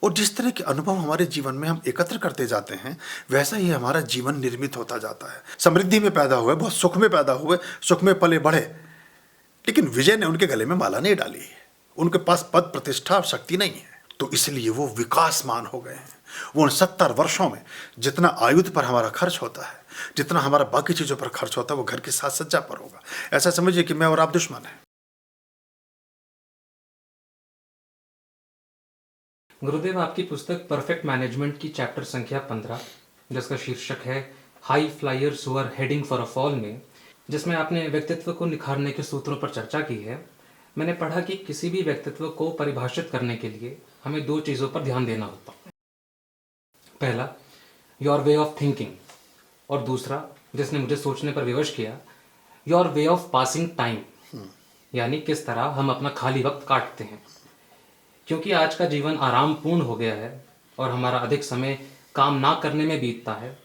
और जिस तरह के अनुभव हमारे जीवन में हम एकत्र करते जाते हैं, वैसा ही हमारा जीवन निर्मित होता जाता है। समृद्धि में पैदा हुए, बहुत सुख में पैदा हुए, सुख में पले बढ़े, लेकिन विजय ने उनके गले में माला नहीं डाली है। उनके पास पद, प्रतिष्ठा और शक्ति नहीं है, तो इसलिए वो विकासमान हो गए हैं। वो उन 70 वर्षों में जितना आयुध पर हमारा खर्च होता है, जितना हमारा बाकी चीजों पर खर्च होता है, वो घर की साज सज्जा पर होगा। ऐसा समझिए कि मैं और आप दुश्मन हैं। गुरुदेव, आपकी पुस्तक परफेक्ट मैनेजमेंट की चैप्टर संख्या 15, जिसका शीर्षक है high flyers who are heading for a fall में, जिसमें आपने व्यक्तित्व को निखारने के सूत्रों पर चर्चा की है, मैंने पढ़ा कि किसी भी व्यक्तित्व को परिभाषित करने के लिए हमें 2 चीज़ों पर ध्यान देना होता है। पहला, योर वे ऑफ थिंकिंग, और दूसरा, जिसने मुझे सोचने पर विवश किया, your way of passing time, यानी किस तरह हम अपना खाली वक्त काटते हैं। क्योंकि आज का जीवन आरामपूर्ण हो गया है और हमारा अधिक समय काम ना करने में बीतता है,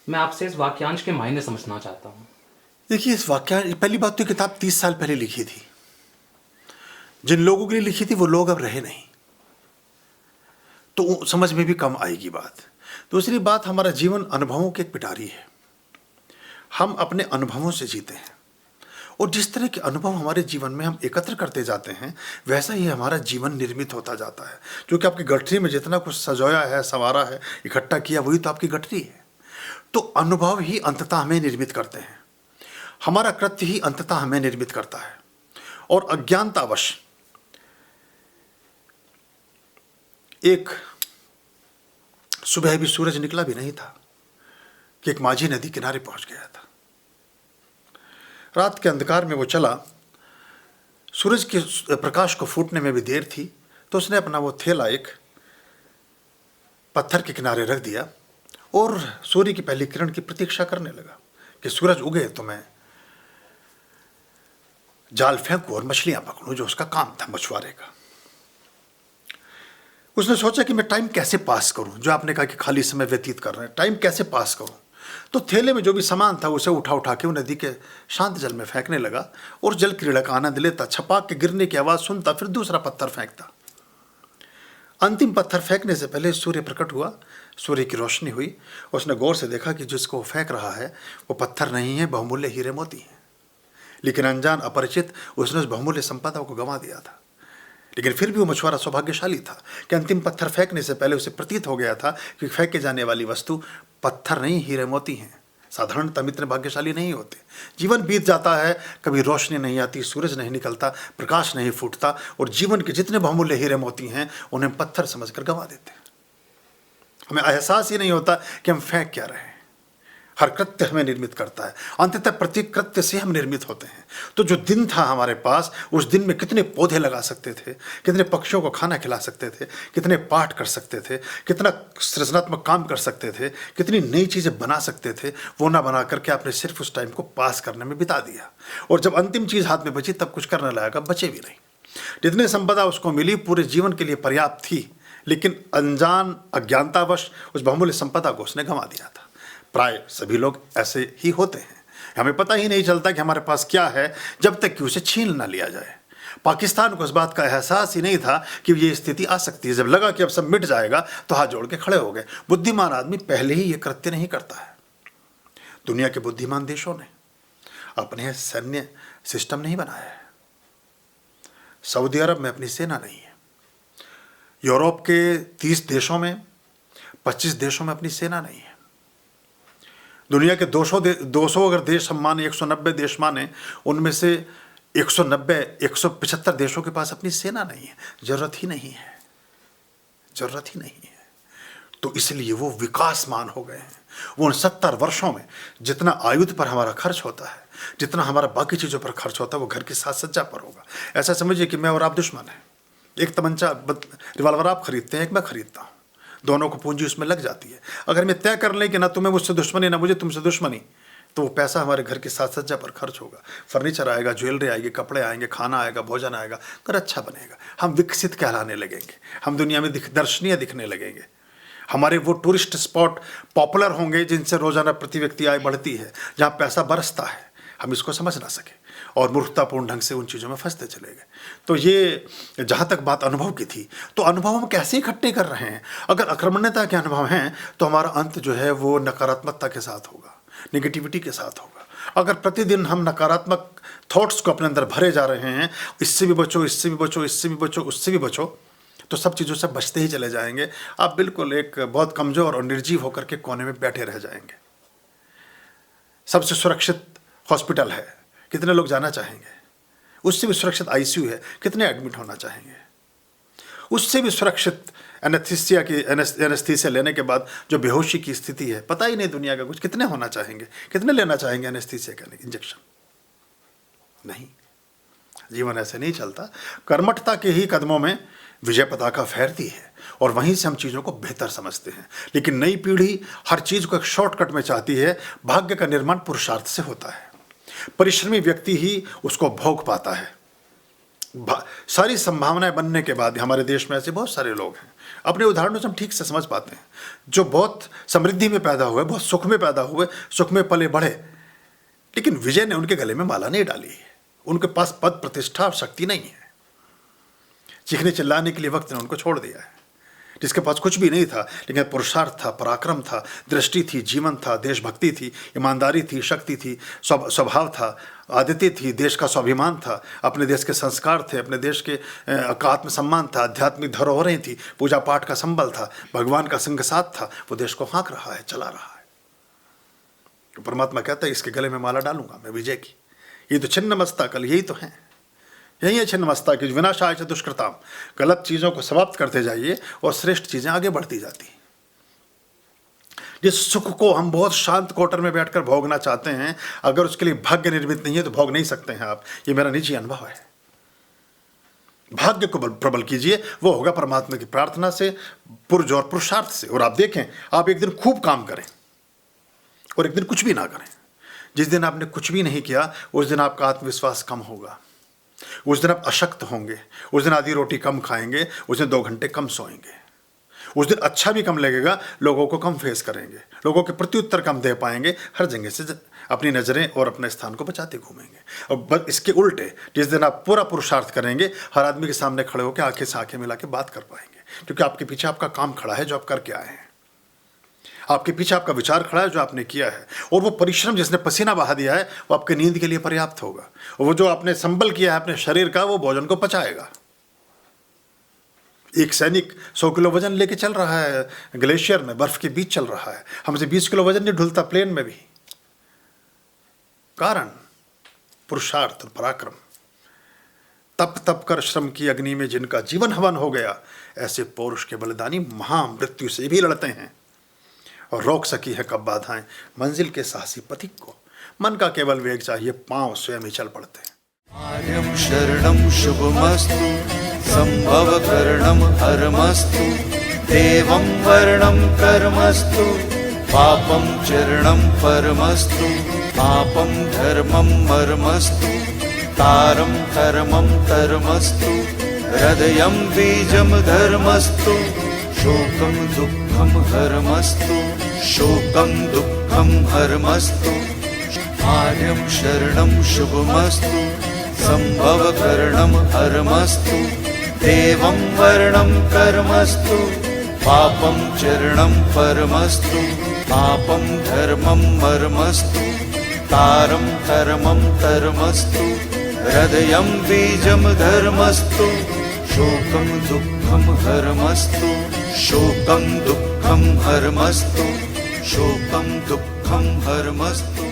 मैं आपसे इस वाक्यांश के मायने समझना चाहता हूँ। देखिए, इस वाक्यांश, पहली बात तो किताब 30 साल पहले लिखी थी। जिन लोगों के लिए लिखी थी वो लोग अब रहे नहीं, तो समझ में भी कम आएगी बात। दूसरी बात, हमारा जीवन अनुभवों की एक पिटारी है। हम अपने अनुभवों से जीते हैं, और जिस तरह के अनुभव हमारे जीवन में हम एकत्र करते जाते हैं, वैसा ही हमारा जीवन निर्मित होता जाता है। क्योंकि आपकी गठरी में जितना कुछ सजोया है, संवारा है, इकट्ठा किया, वही तो आपकी गठरी है। तो अनुभव ही अंततः हमें निर्मित करते हैं, हमारा कृत्य ही अंततः हमें निर्मित करता है। और अज्ञानतावश एक सुबह भी सूरज निकला भी नहीं था कि एक माझी नदी किनारे पहुंच गया था। रात के अंधकार में वो चला, सूरज के प्रकाश को फूटने में भी देर थी, तो उसने अपना वो थैला एक पत्थर के किनारे रख दिया और सूर्य की पहली किरण की प्रतीक्षा करने लगा कि सूरज उगे तो मैं जाल फेंकूं और मछलियां पकड़ूं, जो उसका काम था मछुआरे का। उसने सोचा कि मैं टाइम कैसे पास करूं, जो आपने कहा कि खाली समय व्यतीत कर रहे हैं, टाइम कैसे पास करूं। तो थैले में जो भी सामान था उसे उठा उठा के वो नदी के शांत जल में फेंकने लगा और जल क्रीड़ा का आनंद लेता, छपाक के गिरने की आवाज़ सुनता, फिर दूसरा पत्थर फेंकता। अंतिम पत्थर फेंकने से पहले सूर्य प्रकट हुआ, सूर्य की रोशनी हुई। उसने गौर से देखा कि जिसको वो फेंक रहा है वो पत्थर नहीं है, बहुमूल्य हीरे मोती हैं। लेकिन अनजान, अपरिचित, उसने उस बहुमूल्य संपदा को गंवा दिया था। लेकिन फिर भी वो मछुआरा सौभाग्यशाली था कि अंतिम पत्थर फेंकने से पहले उसे प्रतीत हो गया था कि फेंके जाने वाली वस्तु पत्थर नहीं, हीरे मोती हैं। साधारणतः इतने भाग्यशाली नहीं होते। जीवन बीत जाता है, कभी रोशनी नहीं आती, सूरज नहीं निकलता, प्रकाश नहीं फूटता, और जीवन के जितने बहुमूल्य हीरे मोती हैं उन्हें पत्थर समझकर गंवा देते हैं। हमें एहसास ही नहीं होता कि हम फेंक क्या रहे हैं। हर कृत्य हमें निर्मित करता है, अंततः प्रत्येक कृत्य से हम निर्मित होते हैं। तो जो दिन था हमारे पास, उस दिन में कितने पौधे लगा सकते थे, कितने पक्षियों को खाना खिला सकते थे, कितने पाठ कर सकते थे, कितना सृजनात्मक काम कर सकते थे, कितनी नई चीज़ें बना सकते थे, वो ना बना करके आपने सिर्फ उस टाइम को पास करने में बिता दिया। और जब अंतिम चीज़ हाथ में बची तब कुछ करने लगा, बचे भी नहीं। जितने संपदा उसको मिली पूरे जीवन के लिए पर्याप्त थी, लेकिन अनजान, अज्ञानतावश उस बहुमूल्य संपदा को उसने गंवा दिया था। प्राय सभी लोग ऐसे ही होते हैं। हमें पता ही नहीं चलता कि हमारे पास क्या है जब तक कि उसे छीन ना लिया जाए। पाकिस्तान को इस बात का एहसास ही नहीं था कि ये स्थिति आ सकती है। जब लगा कि अब सब मिट जाएगा तो हाथ जोड़ के खड़े हो गए। बुद्धिमान आदमी पहले ही ये कृत्य नहीं करता है। दुनिया के बुद्धिमान देशों ने अपने सैन्य सिस्टम नहीं बनाया है। सऊदी अरब में अपनी सेना नहीं है। यूरोप के 30 देशों में 25 देशों में अपनी सेना नहीं है। दुनिया के 200 अगर देश हम माने, 190 देश माने, उनमें से 175 देशों के पास अपनी सेना नहीं है। जरूरत ही नहीं है, जरूरत ही नहीं है। तो इसलिए वो विकासमान हो गए हैं। वो उन 70 वर्षों में जितना आयुध पर हमारा खर्च होता है, जितना हमारा बाकी चीज़ों पर खर्च होता है, वो घर की साज सज्जा पर होगा। ऐसा समझिए कि मैं और आप दुश्मन हैं। एक तमंचा, रिवाल्वर आप खरीदते हैं, एक मैं खरीदता हूँ, दोनों को पूंजी उसमें लग जाती है। अगर मैं तय कर लें कि ना तुम्हें मुझसे दुश्मनी, ना मुझे तुमसे दुश्मनी, तो वो पैसा हमारे घर की साज सज्जा पर खर्च होगा। फर्नीचर आएगा, ज्वेलरी आएगी, कपड़े आएंगे, खाना आएगा, भोजन आएगा, घर अच्छा बनेगा। हम विकसित कहलाने लगेंगे, हम दुनिया में दर्शनीय दिखने लगेंगे। हमारे वो टूरिस्ट स्पॉट पॉपुलर होंगे जिनसे रोजाना प्रति व्यक्ति आय बढ़ती है, जहाँ पैसा बरसता है। हम इसको समझ ना सके और मूर्खतापूर्ण ढंग से उन चीज़ों में फंसते चले गए। तो ये जहाँ तक बात अनुभव की थी, तो अनुभव हम कैसे इकट्ठे कर रहे हैं? अगर अक्रमण्यता के अनुभव हैं तो हमारा अंत जो है वो नकारात्मकता के साथ होगा, नेगेटिविटी के साथ होगा। अगर प्रतिदिन हम नकारात्मक थॉट्स को अपने अंदर भरे जा रहे हैं, इससे भी बचो, इससे भी बचो, इससे भी बचो, उससे भी बचो, तो सब चीज़ों से बचते ही चले जाएंगे। आप बिल्कुल एक बहुत कमज़ोर और निर्जीव होकर के कोने में बैठे रह जाएंगे। सबसे सुरक्षित हॉस्पिटल है, कितने लोग जाना चाहेंगे? उससे भी सुरक्षित आईसीयू है, कितने एडमिट होना चाहेंगे? उससे भी सुरक्षित एनेस्थीसिया लेने के बाद जो बेहोशी की स्थिति है, पता ही नहीं दुनिया का कुछ, कितने होना चाहेंगे? कितने लेना चाहेंगे एनेस्थीसिया का इंजेक्शन? नहीं, जीवन ऐसे नहीं चलता। कर्मठता के ही कदमों में विजय पताका फहरती है और वहीं से हम चीज़ों को बेहतर समझते हैं। लेकिन नई पीढ़ी हर चीज़ को एक शॉर्टकट में चाहती है। भाग्य का निर्माण पुरुषार्थ से होता है, परिश्रमी व्यक्ति ही उसको भोग पाता है। सारी संभावनाएं बनने के बाद हमारे देश में ऐसे बहुत सारे लोग हैं, अपने उदाहरणों से हम ठीक से समझ पाते हैं, जो बहुत समृद्धि में पैदा हुए, बहुत सुख में पैदा हुए, सुख में पले बढ़े, लेकिन विजय ने उनके गले में माला नहीं डाली है। उनके पास पद, प्रतिष्ठा और शक्ति नहीं है। चीखने चिल्लाने के लिए वक्त ने उनको छोड़ दिया है। जिसके पास कुछ भी नहीं था, लेकिन पुरुषार्थ था, पराक्रम था, दृष्टि थी, जीवन था, देशभक्ति थी, ईमानदारी थी, शक्ति थी, स्वभाव था, आदित्य थी, देश का स्वाभिमान था, अपने देश के संस्कार थे, अपने देश के आत्मसम्मान था, आध्यात्मिक धरोहरें थी, पूजा पाठ का संबल था, भगवान का संग साथ था। वो देश को हाँक रहा है, चला रहा है। तो परमात्मा कहता है इसके गले में माला डालूंगा मैं विजय की। ये तो छिन्न मस्ता कल, यही तो है, यही है छिन्न मस्ता की विनाशाय च दुष्कृताम। गलत चीज़ों को समाप्त करते जाइए और श्रेष्ठ चीज़ें आगे बढ़ती जाती। जिस सुख को हम बहुत शांत क्वार्टर में बैठकर भोगना चाहते हैं, अगर उसके लिए भाग्य निर्मित नहीं है तो भोग नहीं सकते हैं आप। ये मेरा निजी अनुभव है। भाग्य को प्रबल कीजिए, वो होगा परमात्मा की प्रार्थना से, पुरजोर पुरुषार्थ से। और आप देखें, आप एक दिन खूब काम करें और एक दिन कुछ भी ना करें। जिस दिन आपने कुछ भी नहीं किया, उस दिन आपका आत्मविश्वास कम होगा, उस दिन आप अशक्त होंगे, उस दिन आधी रोटी कम खाएंगे, उस दिन 2 घंटे कम सोएंगे, उस दिन अच्छा भी कम लगेगा, लोगों को कम फेस करेंगे, लोगों के प्रत्युत्तर कम दे पाएंगे, हर जगह से अपनी नज़रें और अपने स्थान को बचाते घूमेंगे। और बस इसके उल्टे, जिस दिन आप पूरा पुरुषार्थ करेंगे, हर आदमी के सामने खड़े होकर आंखें से आंखें मिला के बात कर पाएंगे, क्योंकि आपके पीछे आपका काम खड़ा है जो आप करके आए हैं, आपके पीछे आपका विचार खड़ा है जो आपने किया है, और वो परिश्रम जिसने पसीना बहा दिया है वो आपके नींद के लिए पर्याप्त होगा, और वो जो आपने संबल किया है अपने शरीर का, वो भोजन को पचाएगा। एक सैनिक 100 किलो वजन लेके चल रहा है ग्लेशियर में, बर्फ के बीच चल रहा है, हमसे 20 किलो वजन नहीं ढुलता प्लेन में भी। कारण पुरुषार्थ और पराक्रम। तप तप कर श्रम की अग्नि में जिनका जीवन हवन हो गया, ऐसे पौरुष के बलिदानी महामृत्यु से भी लड़ते हैं और रोक सकी है कब बाधाएं मंजिल के साहसी पथिक को। मन का केवल वेग चाहिए, पांव स्वयं ही चल पड़ते हैं। आर्यं शरणं शुभमस्तु, संभव करणं हरमस्तु, देवं वर्णं कर्मस्तु, पापं चरणं परमस्तु, पापं धर्मं मर्मस्तु, तारं कर्मं धर्मस्तु, हृदयं बीजं धर्मस्तु, शोकं दुःखं हरमस्तु, शोकं दुःखं हरमस्तु। आर्यं शरणं शुभमस्तु, संभव करणं हरमस्तु, देवं वर्णं कर्मस्तु, पापं चरणं परमस्तु, पापं धर्मं मर्मस्तु, तारं कर्मं धर्मस्तु, हृदयं बीजं धर्मस्तु, शोकं दुःखं हरमस्तु, शोकं दुःखं हरमस्तु, शोकं दुःखं हरमस्तु।